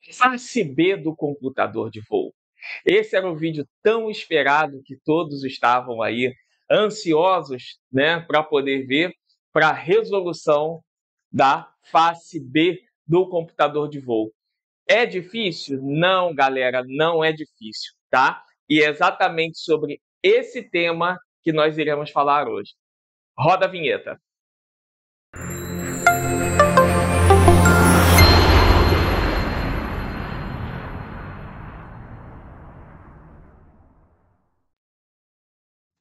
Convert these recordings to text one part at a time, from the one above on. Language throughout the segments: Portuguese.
Face B do computador de voo. Esse era o vídeo tão esperado que todos estavam aí ansiosos, né, para poder ver, para a resolução da face B do computador de voo. É difícil? Não, galera, não é difícil, tá? E é exatamente sobre esse tema que nós iremos falar hoje. Roda a vinheta.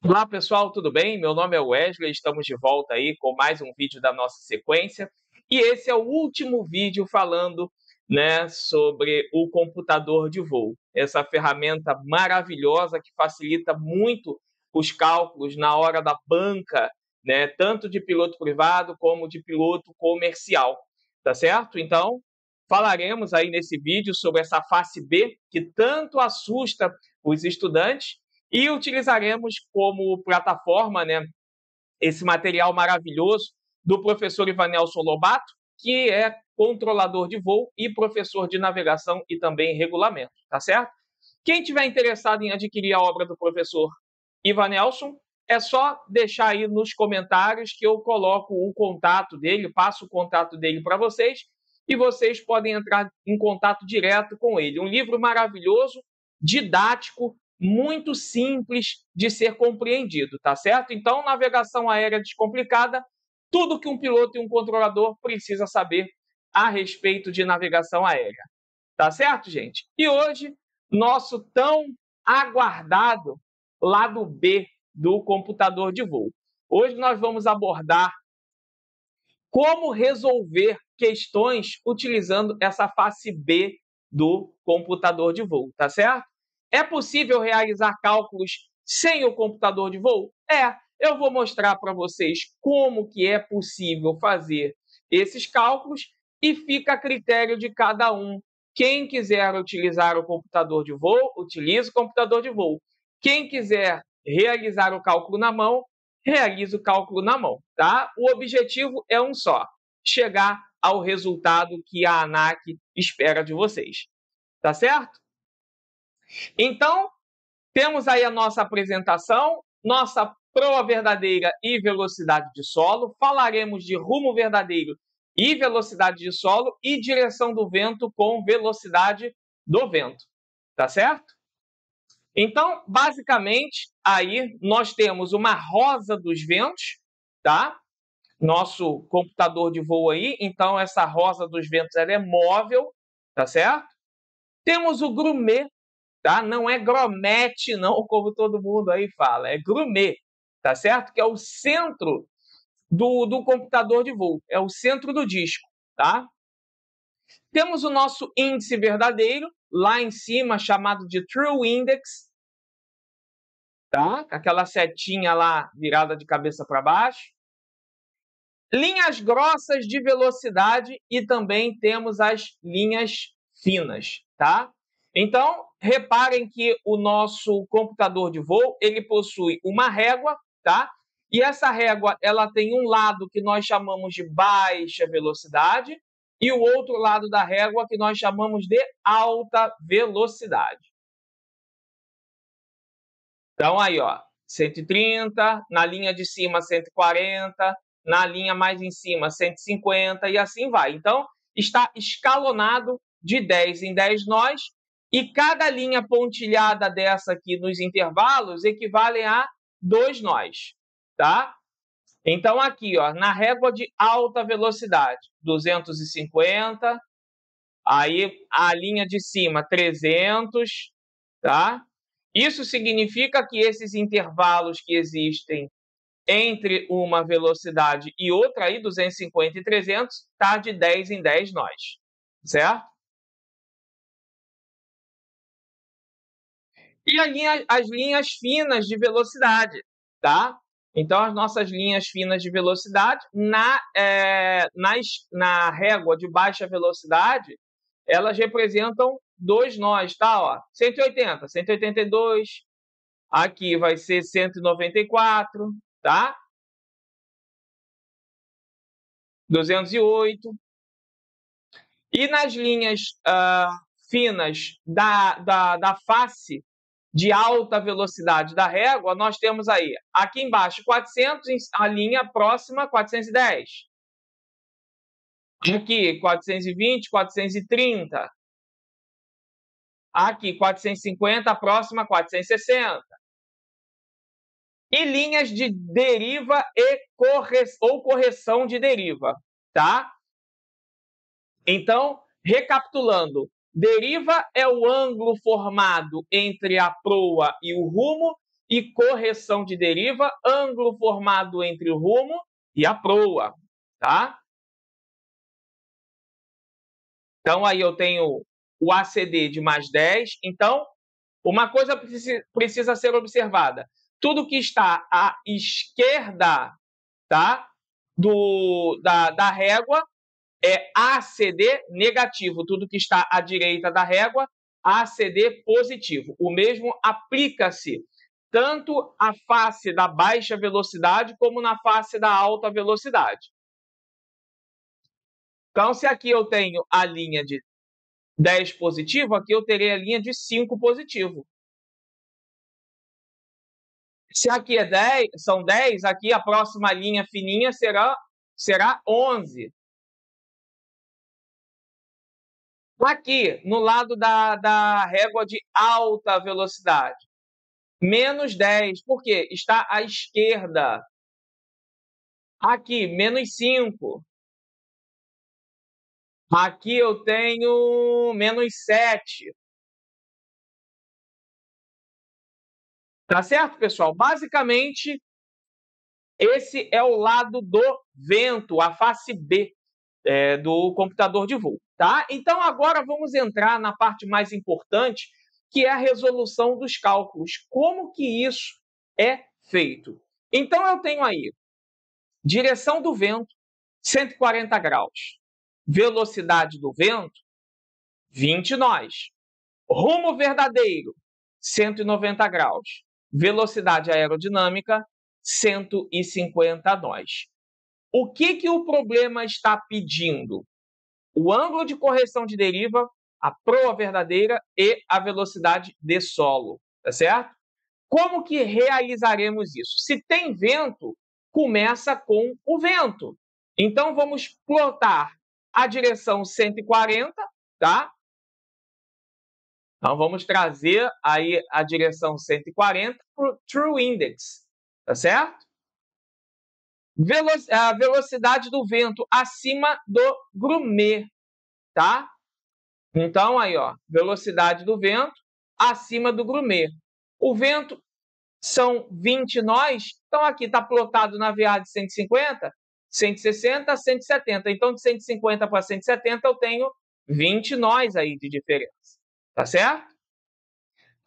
Olá pessoal, tudo bem? Meu nome é Wesley, estamos de volta aí com mais um vídeo da nossa sequência e esse é o último vídeo falando, né, sobre o computador de voo, essa ferramenta maravilhosa que facilita muito os cálculos na hora da banca, né, tanto de piloto privado como de piloto comercial, tá certo? Então, falaremos aí nesse vídeo sobre essa face B que tanto assusta os estudantes e utilizaremos como plataforma, né, esse material maravilhoso do professor Ivanelson Lobato, que é controlador de voo e professor de navegação e também regulamento, tá certo? Quem tiver interessado em adquirir a obra do professor Ivanelson, é só deixar aí nos comentários que eu coloco o contato dele, passo o contato dele para vocês e vocês podem entrar em contato direto com ele. Um livro maravilhoso, didático, muito simples de ser compreendido, tá certo? Então, navegação aérea descomplicada, tudo que um piloto e um controlador precisa saber a respeito de navegação aérea. Tá certo, gente? E hoje, nosso tão aguardado lado B do computador de voo. Hoje nós vamos abordar como resolver questões utilizando essa face B do computador de voo, tá certo? É possível realizar cálculos sem o computador de voo? Eu vou mostrar para vocês como que é possível fazer esses cálculos e fica a critério de cada um. Quem quiser utilizar o computador de voo, utilize o computador de voo. Quem quiser realizar o cálculo na mão, realize o cálculo na mão, tá? O objetivo é um só, chegar ao resultado que a ANAC espera de vocês, tá certo? Então, temos aí a nossa apresentação, nossa proa verdadeira e velocidade de solo, falaremos de rumo verdadeiro e velocidade de solo e direção do vento com velocidade do vento, tá certo? Então, basicamente, aí nós temos uma rosa dos ventos, tá? Nosso computador de voo aí, então essa rosa dos ventos ela é móvel, tá certo? Temos o grumê, tá? Não é gromete, não, como todo mundo aí fala, é grumê, tá certo? Que é o centro do computador de voo, é o centro do disco, tá? Temos o nosso índice verdadeiro, lá em cima, chamado de True Index, tá? Aquela setinha lá virada de cabeça para baixo. Linhas grossas de velocidade e também temos as linhas finas, tá? Então, reparem que o nosso computador de voo, ele possui uma régua, tá? E essa régua, ela tem um lado que nós chamamos de baixa velocidade e o outro lado da régua que nós chamamos de alta velocidade. Então, aí, ó, 130, na linha de cima, 140, na linha mais em cima, 150 e assim vai. Então, está escalonado de 10 em 10 nós e cada linha pontilhada dessa aqui nos intervalos equivale a 2 nós, tá? Então, aqui, ó, na régua de alta velocidade, 250, aí a linha de cima, 300, tá? Isso significa que esses intervalos que existem entre uma velocidade e outra, aí 250 e 300, está de 10 em 10 nós, certo? E as linhas finas de velocidade, tá? Então, as nossas linhas finas de velocidade, na régua de baixa velocidade, elas representam 2 nós, tá? Ó, 180, 182, aqui vai ser 194, tá? 208. E nas linhas finas da face de alta velocidade da régua, nós temos aí, aqui embaixo, 400, a linha próxima, 410. Aqui, 420, 430. Aqui, 450, a próxima, 460. E linhas de deriva ou correção de deriva, tá? Então, recapitulando, deriva é o ângulo formado entre a proa e o rumo, e correção de deriva, ângulo formado entre o rumo e a proa, tá? Então, aí eu tenho o ACD de mais 10. Então, uma coisa precisa ser observada. Tudo que está à esquerda, tá, da régua é ACD negativo. Tudo que está à direita da régua, ACD positivo. O mesmo aplica-se tanto à face da baixa velocidade como na face da alta velocidade. Então, se aqui eu tenho a linha de 10 positivo, aqui eu terei a linha de 5 positivo. Se aqui são 10, aqui a próxima linha fininha será 11. Aqui, no lado da régua de alta velocidade, menos 10, por quê? Está à esquerda. Aqui, menos 5. Aqui eu tenho menos 7. Tá certo, pessoal? Basicamente, esse é o lado do vento, a face B do computador de voo, tá? Então, agora vamos entrar na parte mais importante, que é a resolução dos cálculos. Como que isso é feito? Então, eu tenho aí direção do vento, 140 graus. Velocidade do vento, 20 nós. Rumo verdadeiro, 190 graus. Velocidade aerodinâmica, 150 nós. O que o problema está pedindo? O ângulo de correção de deriva, a proa verdadeira e a velocidade de solo, tá certo? Como que realizaremos isso? Se tem vento, começa com o vento. Então, vamos plotar a direção 140, tá? Então, vamos trazer aí a direção 140 para o True Index, tá certo? A velocidade do vento acima do grumê, tá? Então, aí, ó, velocidade do vento acima do grumê. O vento são 20 nós, então aqui está plotado na VA de 150, 160, 170. Então, de 150 para 170, eu tenho 20 nós aí de diferença, tá certo?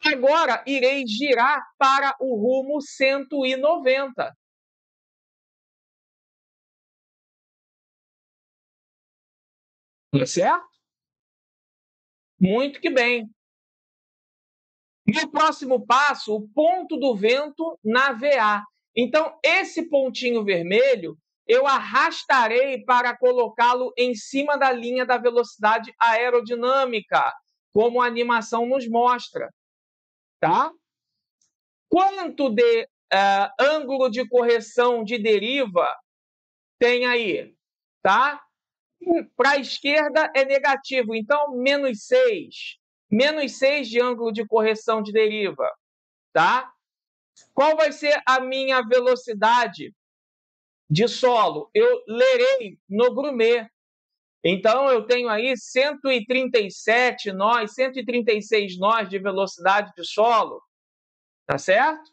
Agora, irei girar para o rumo 190. Tá certo? Muito que bem. No próximo passo, o ponto do vento na VA. Então, esse pontinho vermelho, eu arrastarei para colocá-lo em cima da linha da velocidade aerodinâmica, como a animação nos mostra. Tá? Quanto de ângulo de correção de deriva tem aí? Tá? Para a esquerda é negativo, então menos 6. Menos 6 de ângulo de correção de deriva, tá? Qual vai ser a minha velocidade de solo? Eu lerei no grumê. Então, eu tenho aí 137 nós, 136 nós de velocidade de solo, tá certo?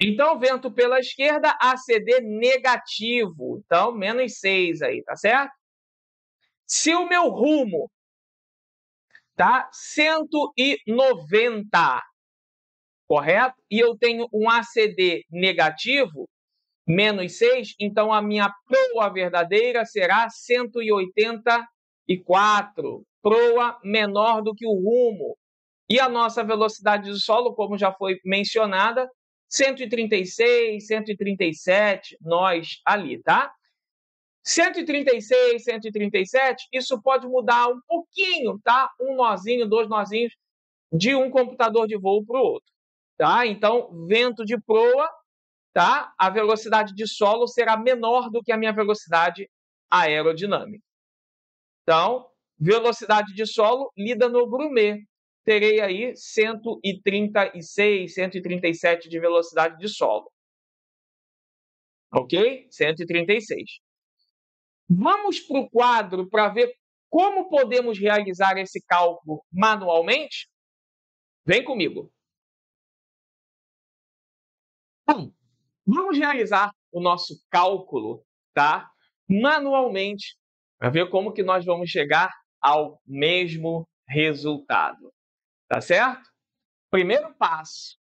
Então, vento pela esquerda, ACD negativo. Então, menos 6 aí, tá certo? Se o meu rumo tá 190, correto? E eu tenho um ACD negativo, menos 6, então a minha proa verdadeira será 184. Proa menor do que o rumo. E a nossa velocidade de solo, como já foi mencionada, 136, 137, nós ali, tá? 136, 137, isso pode mudar um pouquinho, tá? Um nozinho, dois nozinhos de um computador de voo para o outro, tá? Então, vento de proa, tá? A velocidade de solo será menor do que a minha velocidade aerodinâmica. Então, velocidade de solo lida no Brumet. Terei aí 136, 137 de velocidade de solo. Ok? 136. Vamos para o quadro para ver como podemos realizar esse cálculo manualmente? Vem comigo. Bom, vamos realizar o nosso cálculo, tá? Manualmente, para ver como que nós vamos chegar ao mesmo resultado, tá certo? Primeiro passo,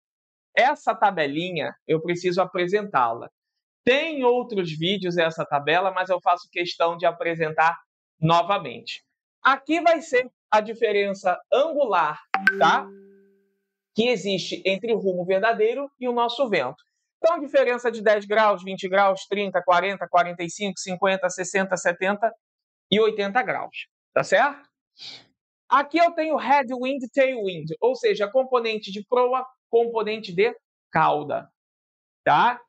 essa tabelinha eu preciso apresentá-la. Tem outros vídeos essa tabela, mas eu faço questão de apresentar novamente. Aqui vai ser a diferença angular, tá? Que existe entre o rumo verdadeiro e o nosso vento. Então, diferença de 10 graus, 20 graus, 30, 40, 45, 50, 60, 70 e 80 graus, tá certo? Aqui eu tenho headwind e tailwind, ou seja, componente de proa, componente de cauda, tá?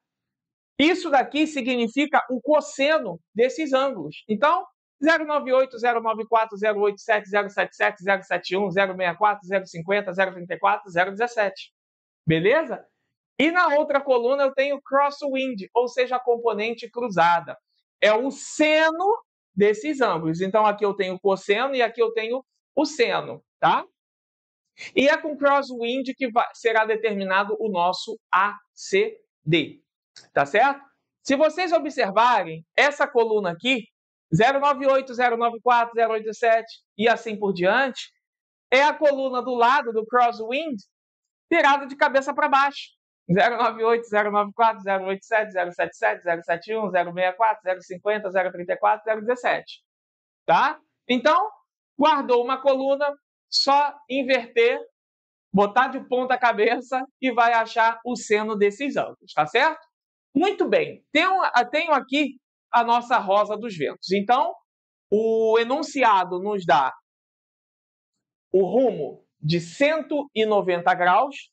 Isso daqui significa o cosseno desses ângulos. Então, 098, 094, 087, 077, 071, 064, 050, 034, 017. Beleza? E na outra coluna eu tenho crosswind, ou seja, a componente cruzada. É o seno desses ângulos. Então, aqui eu tenho o cosseno e aqui eu tenho o seno, tá? E é com crosswind que será determinado o nosso ACD, tá certo? Se vocês observarem, essa coluna aqui, 098, 094, 087 e assim por diante, é a coluna do lado do crosswind virada de cabeça para baixo. 098, 094, 087, 077, 071, 064, 050, 034, 017. Tá? Então, guardou uma coluna, só inverter, botar de ponta cabeça e vai achar o seno desses ângulos, tá certo? Muito bem. Tenho aqui a nossa rosa dos ventos. Então, o enunciado nos dá o rumo de 190 graus.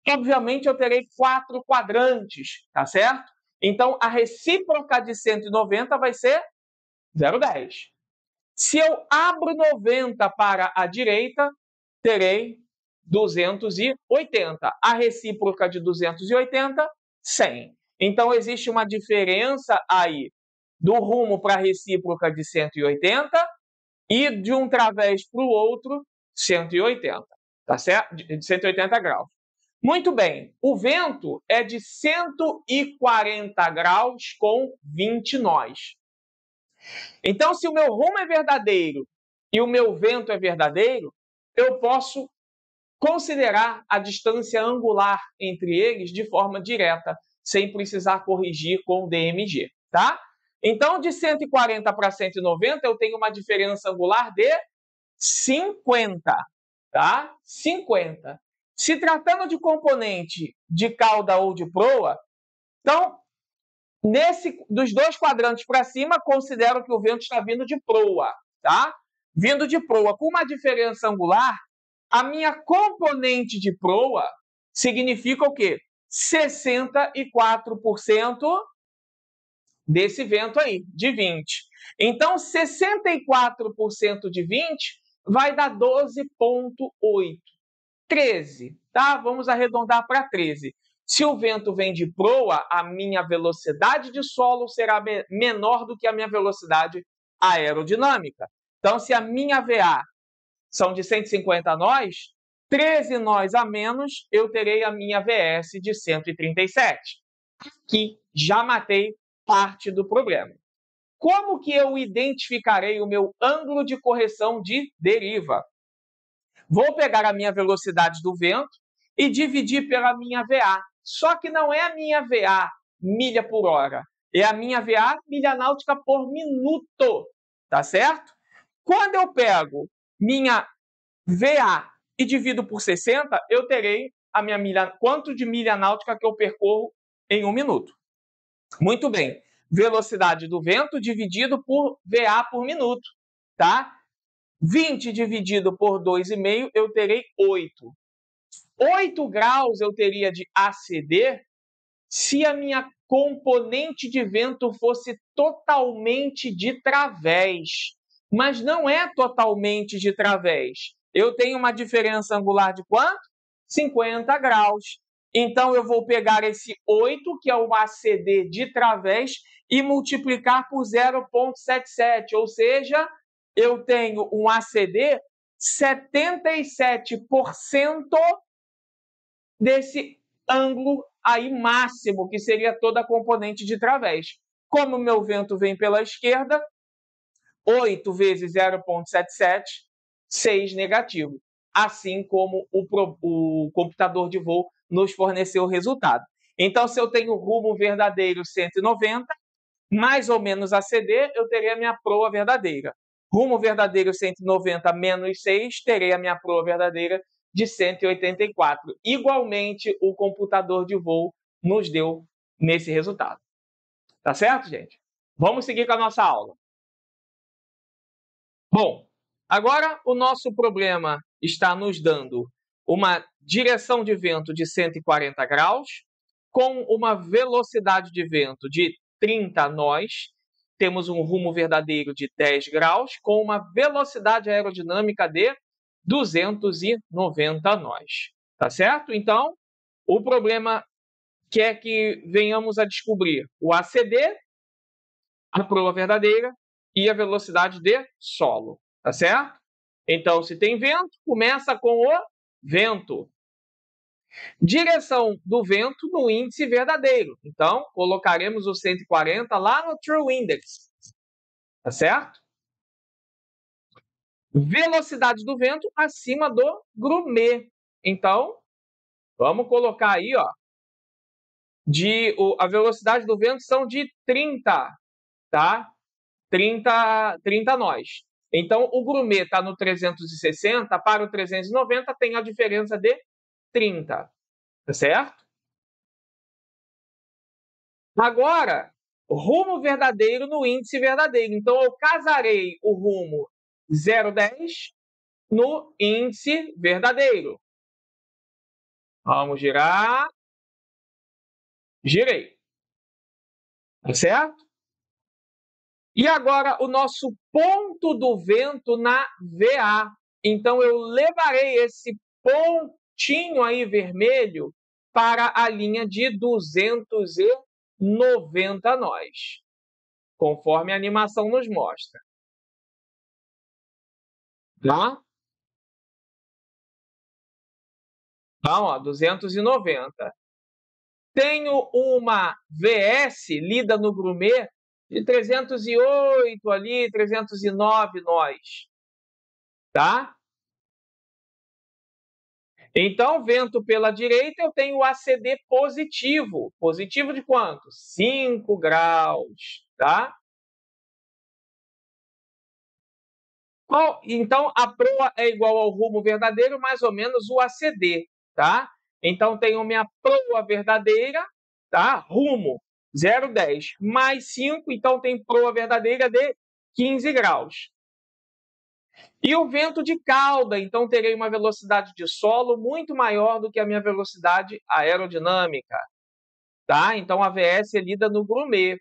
Obviamente, eu terei 4 quadrantes, tá certo? Então, a recíproca de 190 vai ser 0,10. Se eu abro 90 para a direita, terei 280. A recíproca de 280, 100. Então, existe uma diferença aí do rumo para a recíproca de 180 e de um través para o outro, 180. Tá certo? De 180 graus. Muito bem, o vento é de 140 graus com 20 nós. Então, se o meu rumo é verdadeiro e o meu vento é verdadeiro, eu posso considerar a distância angular entre eles de forma direta, sem precisar corrigir com o DMG, tá? Então, de 140 para 190, eu tenho uma diferença angular de 50, tá? 50. Se tratando de componente de cauda ou de proa, então, dos dois quadrantes para cima, considero que o vento está vindo de proa, tá? Vindo de proa com uma diferença angular, a minha componente de proa significa o quê? 64% desse vento aí, de 20. Então, 64% de 20 vai dar 12,8. 13, tá? Vamos arredondar para 13. Se o vento vem de proa, a minha velocidade de solo será menor do que a minha velocidade aerodinâmica. Então, se a minha VA são de 150 nós, 13 nós a menos, eu terei a minha VS de 137. Aqui já matei parte do problema. Como que eu identificarei o meu ângulo de correção de deriva? Vou pegar a minha velocidade do vento e dividir pela minha VA. Só que não é a minha VA milha por hora, é a minha VA milha náutica por minuto, tá certo? Quando eu pego minha VA e divido por 60, eu terei a minha milha, quanto de milha náutica que eu percorro em um minuto. Muito bem. velocidade do vento dividido por VA por minuto, tá? 20 dividido por 2,5, eu terei 8. 8 graus eu teria de ACD se a minha componente de vento fosse totalmente de través. Mas não é totalmente de través. Eu tenho uma diferença angular de quanto? 50 graus. Então, eu vou pegar esse 8, que é o ACD de través, e multiplicar por 0,77, ou seja, eu tenho um ACD 77% desse ângulo aí máximo, que seria toda a componente de través. Como o meu vento vem pela esquerda, 8 vezes 0,77, 6 negativo. Assim como o computador de voo nos forneceu o resultado. Então, se eu tenho rumo verdadeiro 190, mais ou menos ACD, eu terei a minha proa verdadeira. Rumo verdadeiro 190 menos 6, terei a minha proa verdadeira de 184. Igualmente, o computador de voo nos deu nesse resultado. Tá certo, gente? Vamos seguir com a nossa aula. Bom, agora o nosso problema está nos dando uma direção de vento de 140 graus, com uma velocidade de vento de 30 nós, temos um rumo verdadeiro de 10 graus, com uma velocidade aerodinâmica de 290 nós. Tá certo? Então, o problema quer que venhamos a descobrir o ACD, a proa verdadeira e a velocidade de solo. Tá certo? Então, se tem vento, começa com o vento. Direção do vento no índice verdadeiro. Então, colocaremos o 140 lá no True Index. Tá certo? Velocidade do vento acima do grumê. Então, vamos colocar aí, ó, a velocidade do vento são de 30, tá? 30 nós. Então, o grumê está no 360, para o 390 tem a diferença de 30, tá certo? Agora, rumo verdadeiro no índice verdadeiro. Então, eu casarei o rumo 0,10 no índice verdadeiro. Vamos girar. Girei. Tá certo? E agora, o nosso ponto do vento na VA. Então, eu levarei esse pontinho aí vermelho para a linha de 290 nós, conforme a animação nos mostra. Tá? Então, ó, 290. Tenho uma VS lida no grumê de 308 ali, 309 nós. Tá? Então, vento pela direita, eu tenho o ACD positivo. Positivo de quanto? 5 graus, tá? Então, a proa é igual ao rumo verdadeiro, mais ou menos o ACD, tá? Então, tenho minha proa verdadeira, tá? Rumo 0,10 mais 5, então tem proa verdadeira de 15 graus. E o vento de cauda, então terei uma velocidade de solo muito maior do que a minha velocidade aerodinâmica, tá? Então a VS é lida no grumê.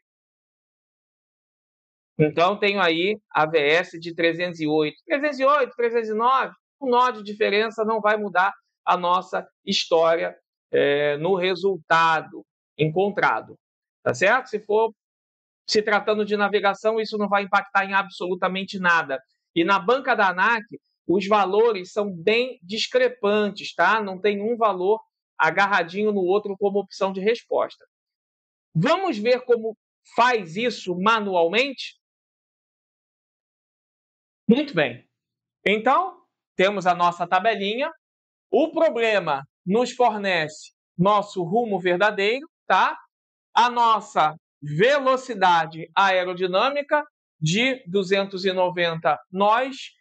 Então tenho aí a VS de 308. 308, 309, um nó de diferença não vai mudar a nossa história no resultado encontrado, tá certo? Se for se tratando de navegação, isso não vai impactar em absolutamente nada. E na banca da ANAC, os valores são bem discrepantes, tá? Não tem um valor agarradinho no outro como opção de resposta. Vamos ver como faz isso manualmente? Muito bem. Então, temos a nossa tabelinha. O problema nos fornece nosso rumo verdadeiro, tá? A nossa velocidade aerodinâmica de 290 nós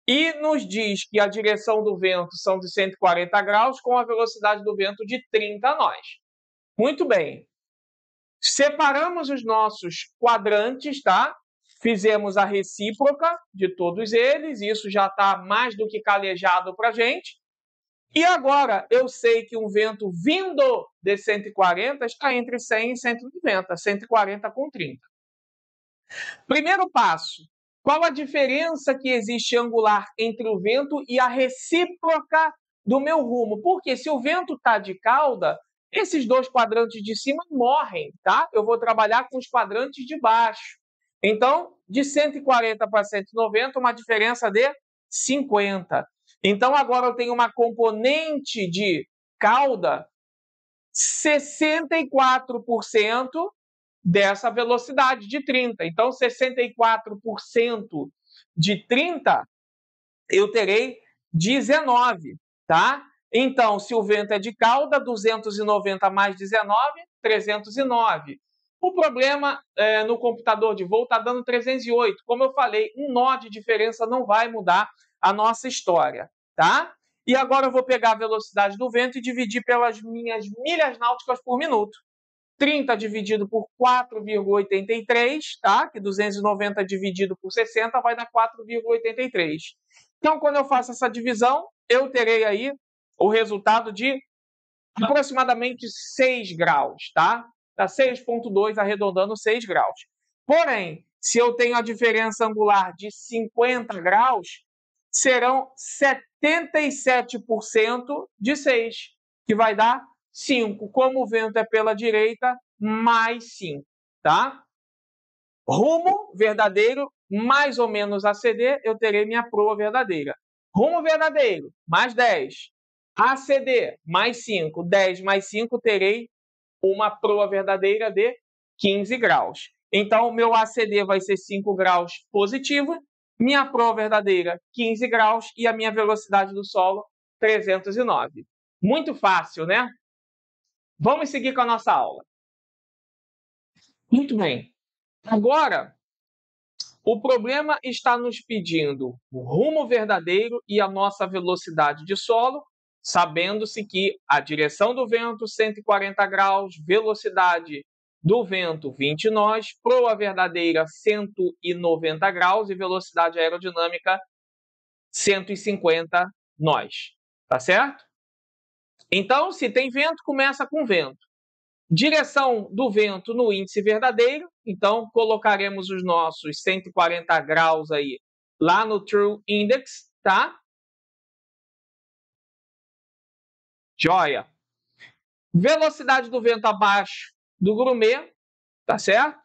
e nos diz que a direção do vento são de 140 graus com a velocidade do vento de 30 nós. Muito bem. Separamos os nossos quadrantes, tá? Fizemos a recíproca de todos eles, isso já está mais do que calejado para a gente. E agora eu sei que um vento vindo de 140 está entre 100 e 190, 140 com 30. Primeiro passo, qual a diferença que existe angular entre o vento e a recíproca do meu rumo? Porque se o vento está de cauda, esses dois quadrantes de cima morrem, tá? Eu vou trabalhar com os quadrantes de baixo. Então, de 140 para 190, uma diferença de 50. Então, agora eu tenho uma componente de cauda 64% dessa velocidade de 30. Então, 64% de 30, eu terei 19, tá? Então, se o vento é de cauda, 290 mais 19, 309. O problema no computador de voo está dando 308. Como eu falei, um nó de diferença não vai mudar a nossa história, tá? E agora eu vou pegar a velocidade do vento e dividir pelas minhas milhas náuticas por minuto. 30 dividido por 4,83, tá? Que 290 dividido por 60 vai dar 4,83. Então, quando eu faço essa divisão, eu terei aí o resultado de aproximadamente 6 graus, tá? Tá 6,2 arredondando 6 graus. Porém, se eu tenho a diferença angular de 50 graus, serão 77% de 6, que vai dar 5. Como o vento é pela direita, mais 5, tá? Rumo verdadeiro, mais ou menos ACD, eu terei minha proa verdadeira. Rumo verdadeiro, mais 10. ACD, mais 5. 10 mais 5, terei uma proa verdadeira de 15 graus. Então, meu ACD vai ser 5 graus positivo, minha proa verdadeira 15 graus e a minha velocidade do solo 309. Muito fácil, né? Vamos seguir com a nossa aula. Muito bem. Agora, o problema está nos pedindo o rumo verdadeiro e a nossa velocidade de solo, sabendo-se que a direção do vento 140 graus, velocidade do vento 20 nós, proa verdadeira 190 graus e velocidade aerodinâmica 150 nós. Tá certo? Então, se tem vento, começa com vento. Direção do vento no índice verdadeiro, então colocaremos os nossos 140 graus aí lá no True Index, tá? Joia. Velocidade do vento abaixo do grumê, tá certo?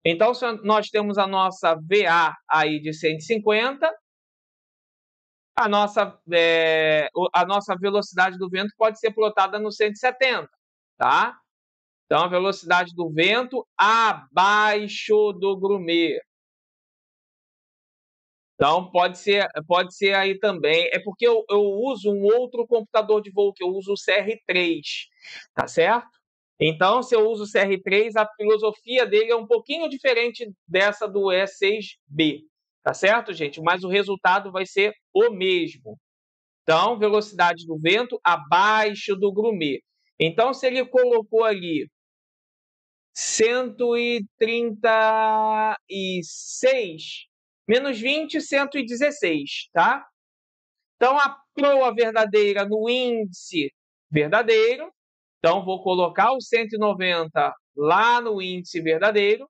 Então, se nós temos a nossa VA aí de 150, a nossa velocidade do vento pode ser plotada no 170, tá? Então, a velocidade do vento abaixo do grumê. Então, pode ser aí também. É porque eu uso um outro computador de voo, que eu uso o CR3, tá certo? Então, se eu uso o CR3, a filosofia dele é um pouquinho diferente dessa do E6B, tá certo, gente? Mas o resultado vai ser o mesmo. Então, velocidade do vento abaixo do grumê. Então, se ele colocou ali 136, menos 20, 116, tá? Então, a proa verdadeira no índice verdadeiro. Então, vou colocar o 190 lá no índice verdadeiro.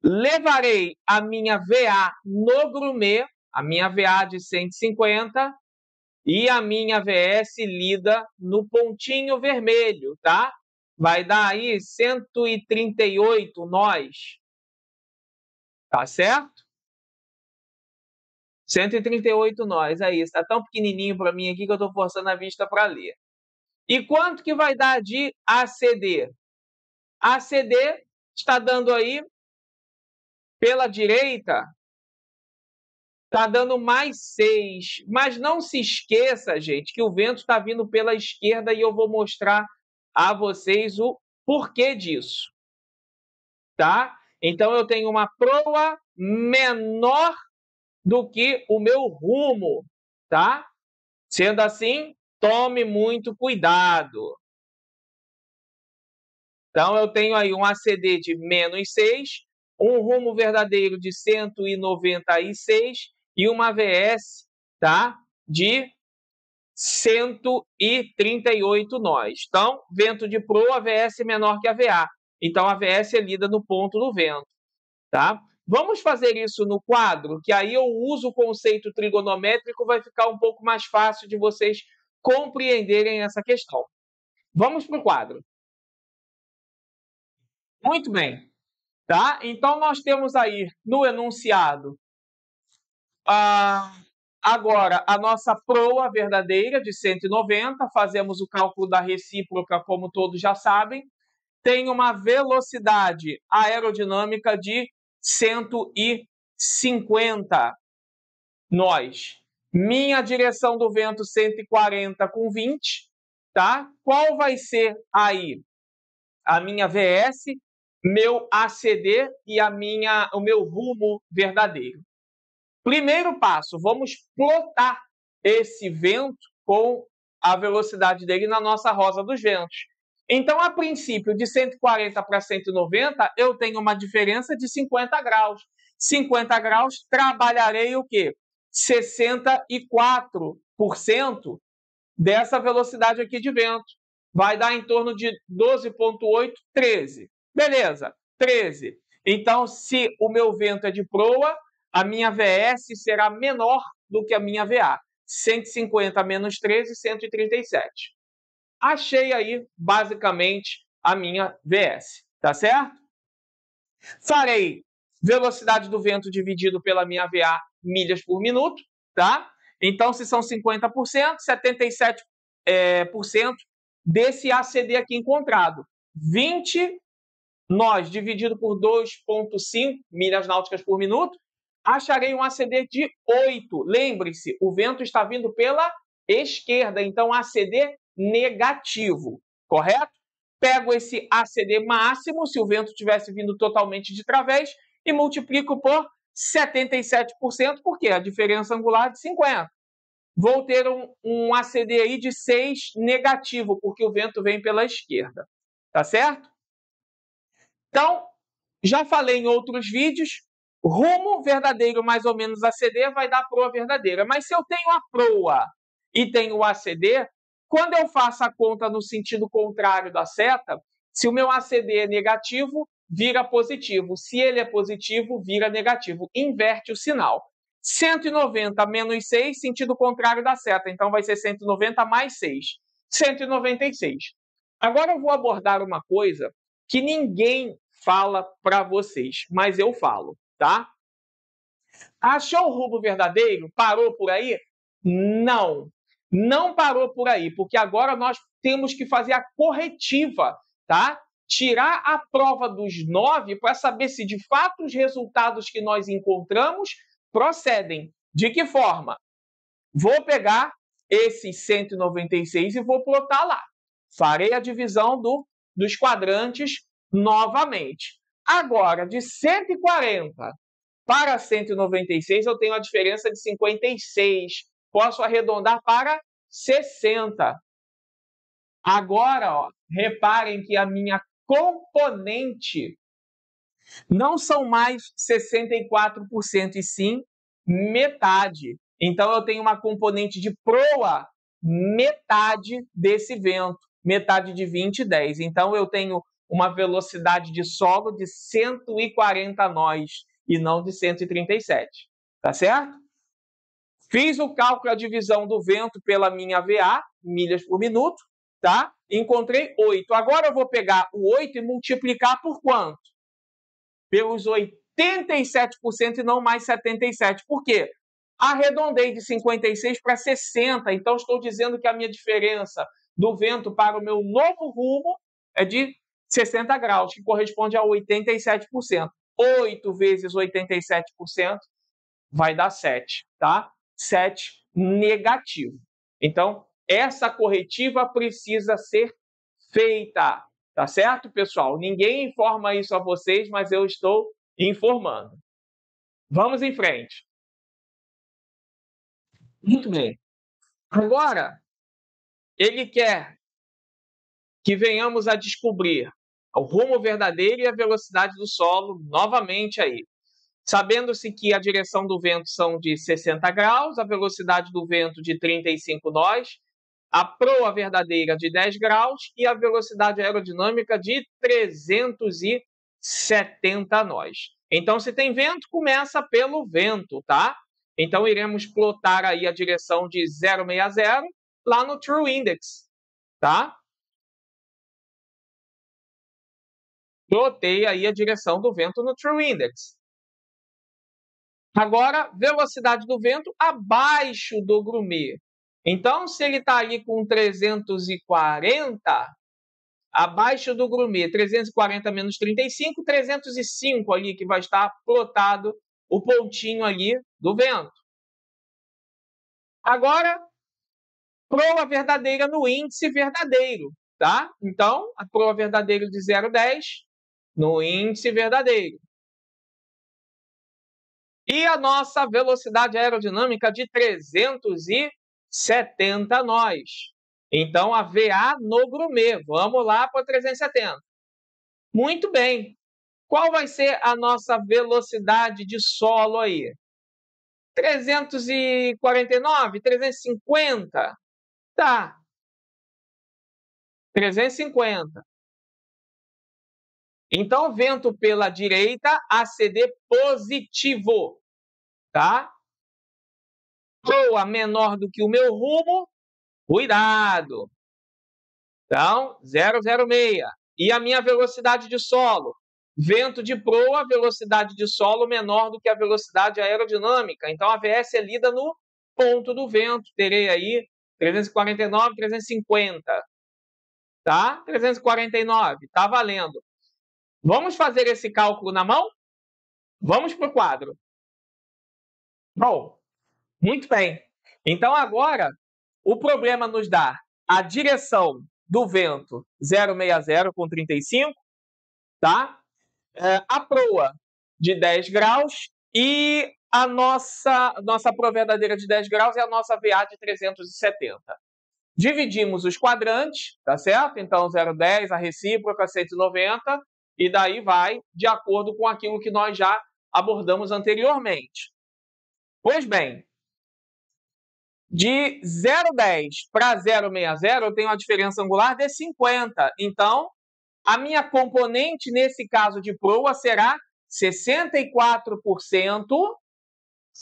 Levarei a minha VA no grumê, a minha VA de 150, e a minha VS lida no pontinho vermelho, tá? Vai dar aí 138 nós. Tá certo? 138 nós. Aí, está tão pequenininho para mim aqui que eu estou forçando a vista para ler. E quanto que vai dar de ACD? ACD está dando aí, pela direita, está dando mais 6. Mas não se esqueça, gente, que o vento está vindo pela esquerda e eu vou mostrar a vocês o porquê disso. Tá? Então, eu tenho uma proa menor do que o meu rumo, tá? Sendo assim, tome muito cuidado. Então, eu tenho aí um ACD de menos 6, um rumo verdadeiro de 196 e uma VS, tá, de 138 nós. Então, vento de proa, VS menor que a VA. Então, a VS é lida no ponto do vento. Tá? Vamos fazer isso no quadro, que aí eu uso o conceito trigonométrico, vai ficar um pouco mais fácil de vocês compreenderem essa questão. Vamos para o quadro. Muito bem. Tá? Então, nós temos aí no enunciado agora a nossa proa verdadeira de 190, fazemos o cálculo da recíproca, como todos já sabem, tem uma velocidade aerodinâmica de 150 nós. Minha direção do vento 140 com 20, tá? Qual vai ser aí a minha VS, meu ACD e o meu rumo verdadeiro? Primeiro passo, vamos plotar esse vento com a velocidade dele na nossa rosa dos ventos. Então, a princípio, de 140 para 190, eu tenho uma diferença de 50 graus. 50 graus, trabalharei o quê? 64% dessa velocidade aqui de vento. Vai dar em torno de 12,8, 13. Beleza, 13. Então, se o meu vento é de proa, a minha VS será menor do que a minha VA. 150 menos 13, 137. Achei aí, basicamente, a minha VS. Tá certo? Farei velocidade do vento dividido pela minha VA, milhas por minuto, tá? Então, se são 50%, 77% desse ACD aqui encontrado. 20 nós dividido por 2,5 milhas náuticas por minuto, acharei um ACD de 8. Lembre-se, o vento está vindo pela esquerda, então ACD negativo, correto? Pego esse ACD máximo, se o vento tivesse vindo totalmente de través, e multiplico por 77%, porque a diferença angular é de 50. Vou ter um ACD aí de 6 negativo, porque o vento vem pela esquerda. Tá certo? Então, já falei em outros vídeos, rumo verdadeiro mais ou menos ACD vai dar proa verdadeira. Mas se eu tenho a proa e tenho o ACD, quando eu faço a conta no sentido contrário da seta, se o meu ACD é negativo, vira positivo. Se ele é positivo, vira negativo. Inverte o sinal. 190 menos 6, sentido contrário da seta. Então, vai ser 190 mais 6. 196. Agora eu vou abordar uma coisa que ninguém fala para vocês, mas eu falo, tá? Achou o rumo verdadeiro? Parou por aí? Não. Não parou por aí, porque agora nós temos que fazer a corretiva, tá? Tirar a prova dos 9 para saber se de fato os resultados que nós encontramos procedem. De que forma? Vou pegar esses 196 e vou plotar lá. Farei a divisão dos quadrantes novamente. Agora, de 140 para 196, eu tenho a diferença de 56. Posso arredondar para 60. Agora, ó, reparem que a minha componente não são mais 64%, e sim metade. Então, eu tenho uma componente de proa metade desse vento, metade de 20 e 10. Então, eu tenho uma velocidade de solo de 140 nós e não de 137. Tá certo? Fiz o cálculo, a divisão do vento pela minha VA, milhas por minuto, tá? Encontrei 8. Agora eu vou pegar o 8 e multiplicar por quanto? Pelos 87% e não mais 77%. Por quê? Arredondei de 56 para 60, então estou dizendo que a minha diferença do vento para o meu novo rumo é de 60 graus, que corresponde a 87%. 8 vezes 87% vai dar 7, tá? 7 negativo. Então, essa corretiva precisa ser feita, tá certo, pessoal? Ninguém informa isso a vocês, mas eu estou informando. Vamos em frente. Muito bem. Agora, ele quer que venhamos a descobrir o rumo verdadeiro e a velocidade do solo novamente aí. Sabendo-se que a direção do vento são de 60 graus, a velocidade do vento de 35 nós, a proa verdadeira de 10 graus e a velocidade aerodinâmica de 370 nós. Então, se tem vento, começa pelo vento, tá? Então, iremos plotar aí a direção de 060 lá no True Index, tá? Plotei aí a direção do vento no True Index. Agora, velocidade do vento abaixo do grumê. Então, se ele está ali com 340, abaixo do grumê, 340 menos 35, 305 ali que vai estar plotado o pontinho ali do vento. Agora, proa verdadeira no índice verdadeiro, tá? Então, a proa verdadeira de 0,10 no índice verdadeiro. E a nossa velocidade aerodinâmica de 370 nós. Então, a VA no grumê. Vamos lá para 370. Muito bem. Qual vai ser a nossa velocidade de solo aí? 349? 350? Tá. 350. Então, vento pela direita, ACD positivo. Tá? Proa menor do que o meu rumo, cuidado. Então, 006. E a minha velocidade de solo? Vento de proa, velocidade de solo menor do que a velocidade aerodinâmica. Então, a VS é lida no ponto do vento. Terei aí 349, 350. Tá? 349. Tá valendo. Vamos fazer esse cálculo na mão? Vamos para o quadro. Bom, muito bem. Então, agora, o problema nos dá a direção do vento 060 com 35, tá? A proa de 10 graus e a nossa proa verdadeira de 10 graus é a nossa VA de 370. Dividimos os quadrantes, tá certo? Então, 0,10, a recíproca, 190, e daí vai de acordo com aquilo que nós já abordamos anteriormente. Pois bem, de 0,10 para 0,60, eu tenho uma diferença angular de 50. Então, a minha componente, nesse caso de proa, será 64%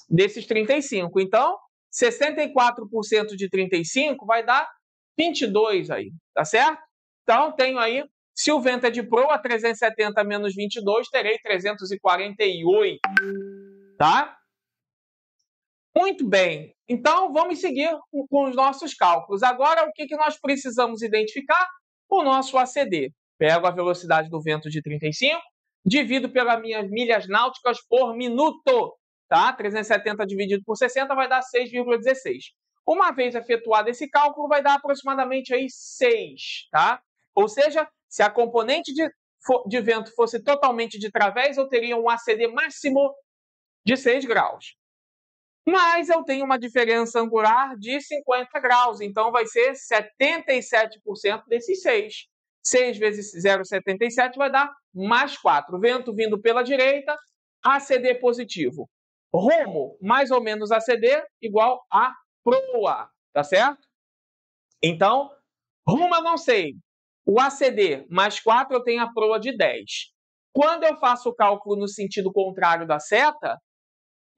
desses 35. Então, 64% de 35 vai dar 22 aí, tá certo? Então, tenho aí, se o vento é de proa, 370 menos 22, terei 348, tá? Muito bem. Então, vamos seguir com os nossos cálculos. Agora, o que nós precisamos identificar? O nosso ACD. Pego a velocidade do vento de 35, divido pelas minhas milhas náuticas por minuto. Tá? 370 dividido por 60 vai dar 6,16. Uma vez efetuado esse cálculo, vai dar aproximadamente aí 6. Tá? Ou seja, se a componente de vento fosse totalmente de través, eu teria um ACD máximo de 6 graus. Mas eu tenho uma diferença angular de 50 graus, então vai ser 77% desses 6. 6 vezes 0,77 vai dar mais 4. Vento vindo pela direita, ACD positivo. Rumo, mais ou menos ACD, igual a proa, tá certo? Então, rumo eu não sei. O ACD mais 4 eu tenho a proa de 10. Quando eu faço o cálculo no sentido contrário da seta,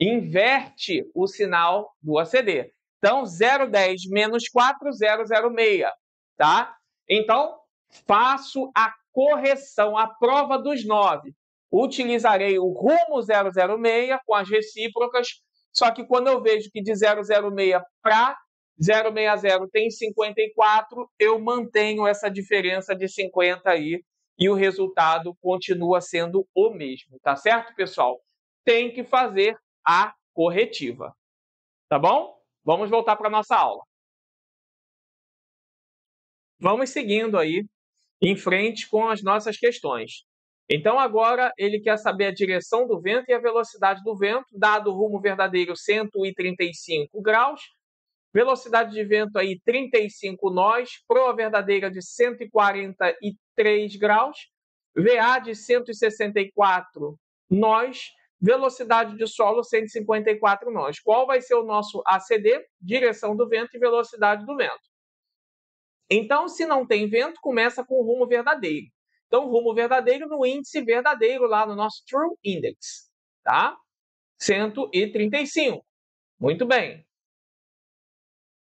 inverte o sinal do ACD. Então, 0,10 menos 4, 0,06. Tá? Então, faço a correção, a prova dos 9. Utilizarei o rumo 006 com as recíprocas, só que quando eu vejo que de 006 para 060 tem 54, eu mantenho essa diferença de 50 aí e o resultado continua sendo o mesmo, tá certo, pessoal? Tem que fazer a corretiva. Tá bom? Vamos voltar para a nossa aula. Vamos seguindo aí em frente com as nossas questões. Então, agora ele quer saber a direção do vento e a velocidade do vento, dado o rumo verdadeiro 135 graus, velocidade de vento aí 35 nós, proa verdadeira de 143 graus, VA de 164 nós, velocidade de solo 154 nós. Qual vai ser o nosso ACD? Direção do vento e velocidade do vento. Então, se não tem vento, começa com o rumo verdadeiro. Então, rumo verdadeiro no índice verdadeiro, lá no nosso True Index, tá? 135. Muito bem.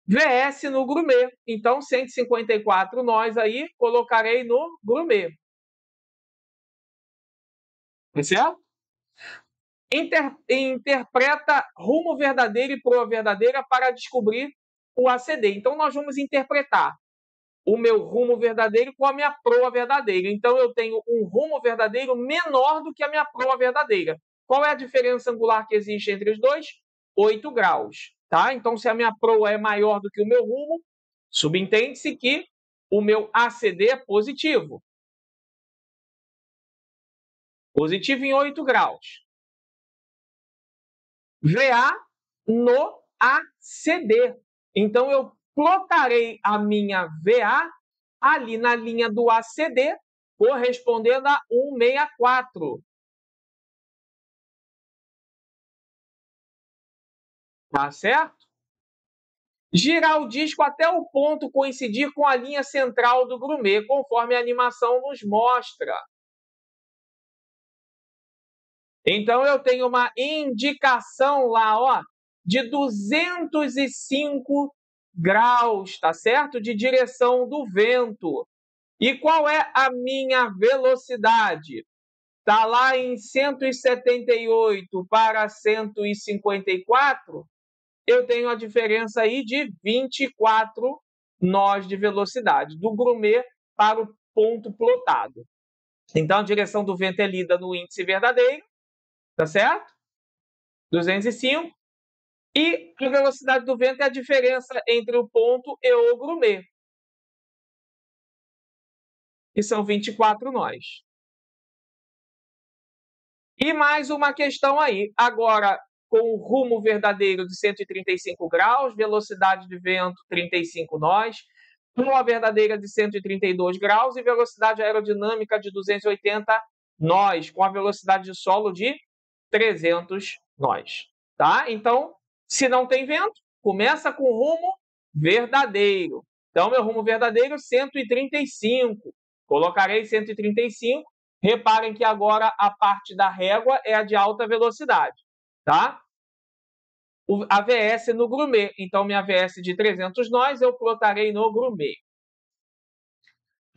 VS no grumê. Então, 154 nós aí, colocarei no grumê. Certo? Interpreta rumo verdadeiro e proa verdadeira para descobrir o ACD. Então, nós vamos interpretar o meu rumo verdadeiro com a minha proa verdadeira. Então, eu tenho um rumo verdadeiro menor do que a minha proa verdadeira. Qual é a diferença angular que existe entre os dois? 8 graus. Tá? Então, se a minha proa é maior do que o meu rumo, subentende-se que o meu ACD é positivo. Positivo em 8 graus. VA no ACD. Então, eu plotarei a minha VA ali na linha do ACD, correspondendo a 164. Tá certo? Girar o disco até o ponto coincidir com a linha central do grumê, conforme a animação nos mostra. Então, eu tenho uma indicação lá, ó, de 205 graus, tá certo? De direção do vento. E qual é a minha velocidade? Está lá em 178 para 154, eu tenho a diferença aí de 24 nós de velocidade, do grumê para o ponto plotado. Então, a direção do vento é lida no índice verdadeiro, tá certo? 205. E a velocidade do vento é a diferença entre o ponto e o grumê, que são 24 nós. E mais uma questão aí. Agora, com o rumo verdadeiro de 135 graus, velocidade de vento 35 nós, proa verdadeira de 132 graus e velocidade aerodinâmica de 280 nós, com a velocidade de solo de 300 nós. Tá? Então, se não tem vento, começa com rumo verdadeiro. Então, meu rumo verdadeiro, 135. Colocarei 135. Reparem que agora a parte da régua é a de alta velocidade. Tá? A VS no grumê. Então, minha VS de 300 nós, eu plotarei no grumê.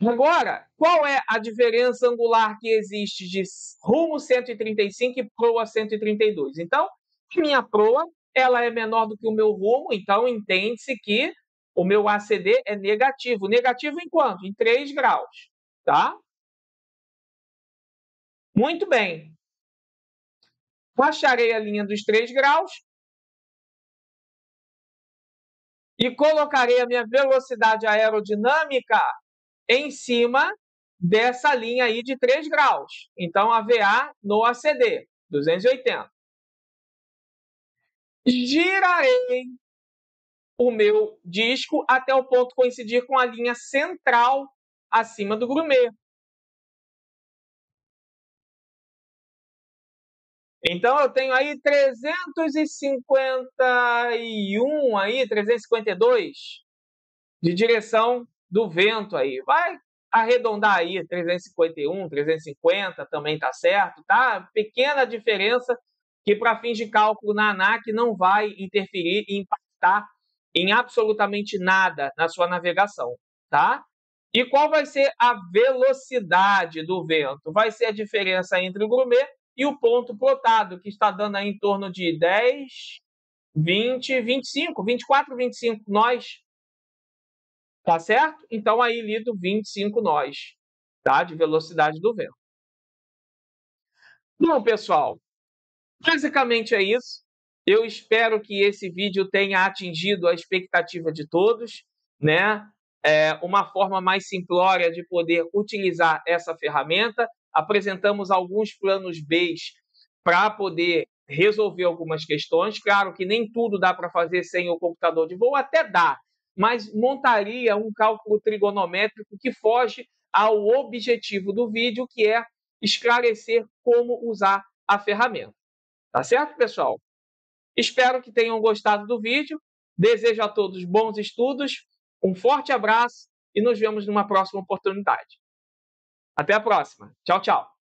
Agora, qual é a diferença angular que existe de rumo 135 e proa 132? Então, minha proa ela é menor do que o meu rumo, então entende-se que o meu ACD é negativo. Negativo em quanto? Em 3 graus. Tá? Muito bem. Baixarei a linha dos 3 graus e colocarei a minha velocidade aerodinâmica em cima dessa linha aí de 3 graus. Então, a VA no ACD, 280. Girarei o meu disco até o ponto coincidir com a linha central acima do grumê. Então, eu tenho aí 351, aí, 352 de direção do vento aí. Vai arredondar aí, 351, 350 também tá certo, tá? Pequena diferença que para fins de cálculo na ANAC não vai interferir e impactar em absolutamente nada na sua navegação, tá? E qual vai ser a velocidade do vento? Vai ser a diferença entre o grumê e o ponto plotado, que está dando aí em torno de 10, 20, 25, 24, 25 nós. Tá certo? Então, aí lido 25 nós, tá? De velocidade do vento. Bom, pessoal, basicamente é isso. Eu espero que esse vídeo tenha atingido a expectativa de todos, né? Uma forma mais simplória de poder utilizar essa ferramenta. Apresentamos alguns planos B para poder resolver algumas questões. Claro que nem tudo dá para fazer sem o computador de voo, até dá, mas montaria um cálculo trigonométrico que foge ao objetivo do vídeo, que é esclarecer como usar a ferramenta. Tá certo, pessoal? Espero que tenham gostado do vídeo. Desejo a todos bons estudos, um forte abraço e nos vemos numa próxima oportunidade. Até a próxima. Tchau, tchau.